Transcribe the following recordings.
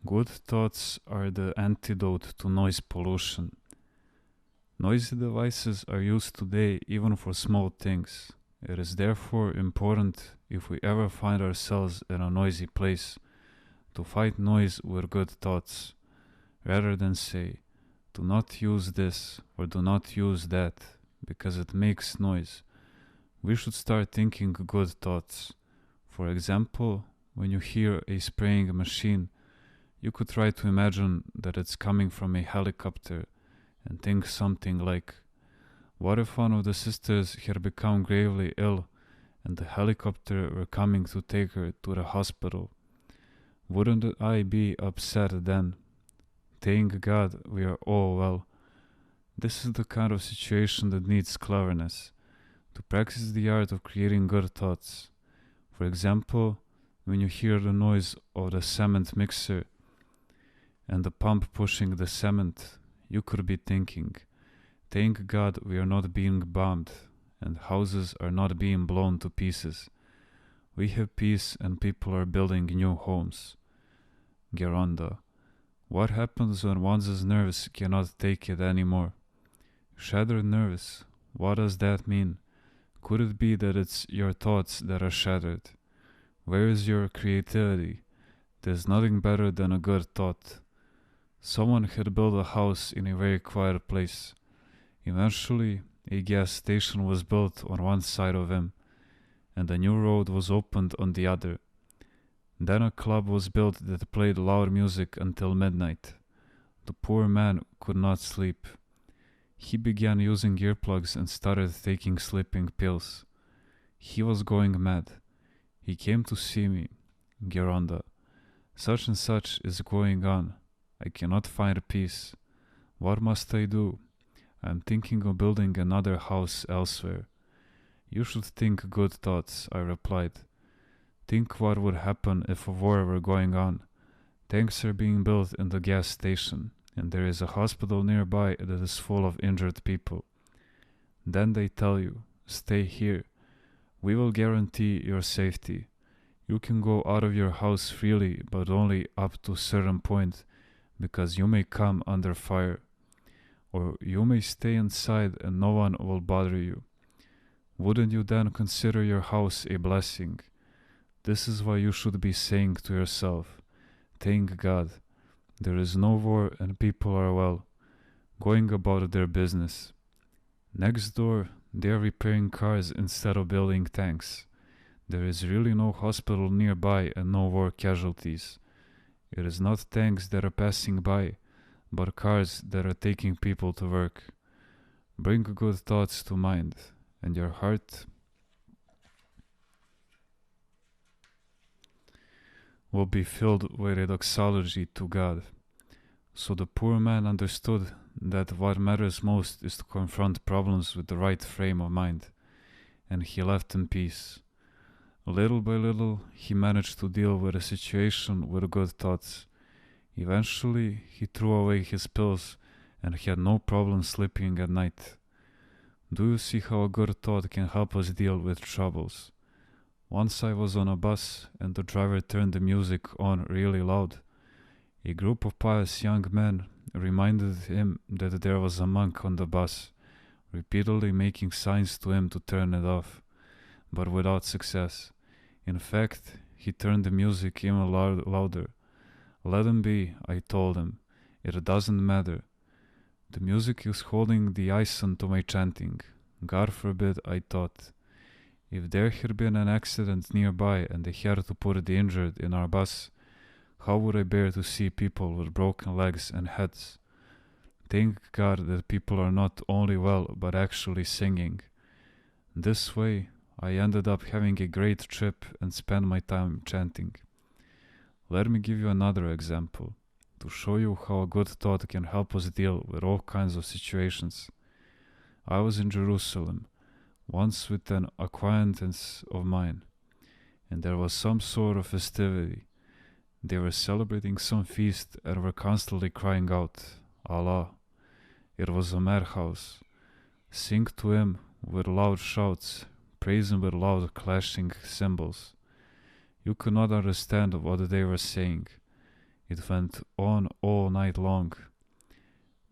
Good thoughts are the antidote to noise pollution. Noisy devices are used today even for small things. It is therefore important, if we ever find ourselves in a noisy place, to fight noise with good thoughts, rather than say, do not use this or do not use that, because it makes noise. We should start thinking good thoughts. For example, when you hear a spraying machine, you could try to imagine that it's coming from a helicopter and think something like, what if one of the sisters had become gravely ill and the helicopter were coming to take her to the hospital? Wouldn't I be upset then? Thank God we are all well. This is the kind of situation that needs cleverness, to practice the art of creating good thoughts. For example, when you hear the noise of the cement mixer and the pump pushing the cement, you could be thinking, thank God we are not being bombed and houses are not being blown to pieces. We have peace and people are building new homes. Geronda. What happens when one's nerves cannot take it anymore? Shattered nerves. What does that mean? Could it be that it's your thoughts that are shattered? Where is your creativity? There's nothing better than a good thought. Someone had built a house in a very quiet place. Eventually, a gas station was built on one side of him, and a new road was opened on the other. Then a club was built that played loud music until midnight. The poor man could not sleep. He began using earplugs and started taking sleeping pills. He was going mad. He came to see me. Geronda. Such and such is going on. I cannot find peace. What must I do? I am thinking of building another house elsewhere. You should think good thoughts, I replied. Think what would happen if a war were going on. Tanks are being built in the gas station, and there is a hospital nearby that is full of injured people. Then they tell you, stay here. We will guarantee your safety. You can go out of your house freely, but only up to a certain point, because you may come under fire. Or you may stay inside and no one will bother you. Wouldn't you then consider your house a blessing? This is why you should be saying to yourself, thank God, there is no war and people are well, going about their business. Next door, they are repairing cars instead of building tanks. There is really no hospital nearby and no war casualties. It is not tanks that are passing by, but cars that are taking people to work. Bring good thoughts to mind, and your heart will be filled with a doxology to God. So the poor man understood that what matters most is to confront problems with the right frame of mind, and he left in peace. Little by little, he managed to deal with the situation with good thoughts. Eventually, he threw away his pills and had no problem sleeping at night. Do you see how a good thought can help us deal with troubles? Once I was on a bus and the driver turned the music on really loud. A group of pious young men reminded him that there was a monk on the bus, repeatedly making signs to him to turn it off, but without success. In fact, he turned the music even louder. Let him be, I told him. It doesn't matter. The music is holding the ice to my chanting. God forbid, I thought. If there had been an accident nearby and they had to put the injured in our bus, how would I bear to see people with broken legs and heads? Thank God that people are not only well but actually singing. This way, I ended up having a great trip and spent my time chanting. Let me give you another example, to show you how a good thought can help us deal with all kinds of situations. I was in Jerusalem, once with an acquaintance of mine, and there was some sort of festivity. They were celebrating some feast and were constantly crying out, Allah. It was a madhouse. Sing to him with loud shouts, praise him with loud clashing cymbals. You could not understand what they were saying. It went on all night long.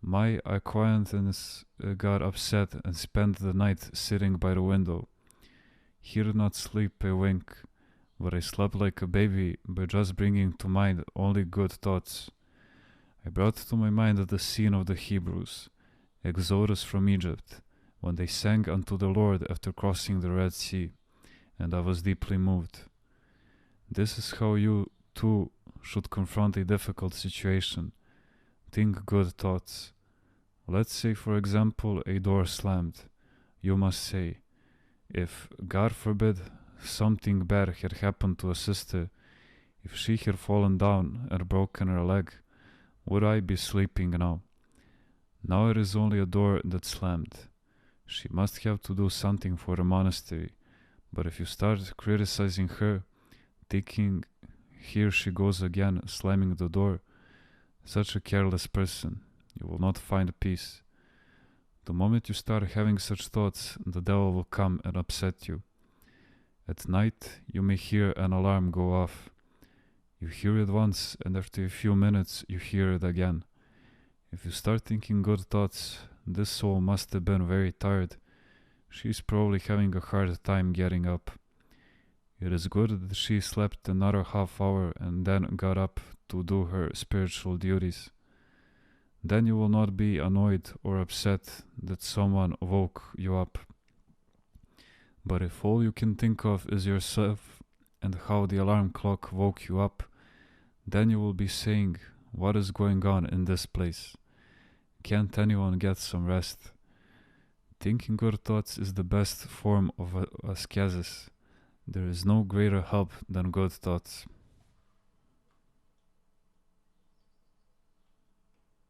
My acquaintance got upset and spent the night sitting by the window. He did not sleep a wink, but I slept like a baby by just bringing to mind only good thoughts. I brought to my mind the scene of the Hebrews, Exodus from Egypt, when they sang unto the Lord after crossing the Red Sea, and I was deeply moved. This is how you, too, should confront a difficult situation. Think good thoughts. Let's say, for example, a door slammed. You must say, if, God forbid, something bad had happened to a sister, if she had fallen down and broken her leg, would I be sleeping now? Now it is only a door that slammed. She must have to do something for the monastery, but if you start criticizing her, thinking, here she goes again, slamming the door, such a careless person, you will not find peace. The moment you start having such thoughts, the devil will come and upset you. At night, you may hear an alarm go off. You hear it once, and after a few minutes, you hear it again. If you start thinking good thoughts, this soul must have been very tired. She is probably having a hard time getting up. It is good that she slept another half hour and then got up to do her spiritual duties. Then you will not be annoyed or upset that someone woke you up. But if all you can think of is yourself and how the alarm clock woke you up, then you will be saying, what is going on in this place? Can't anyone get some rest? Thinking good thoughts is the best form of ascesis. There is no greater help than good thoughts.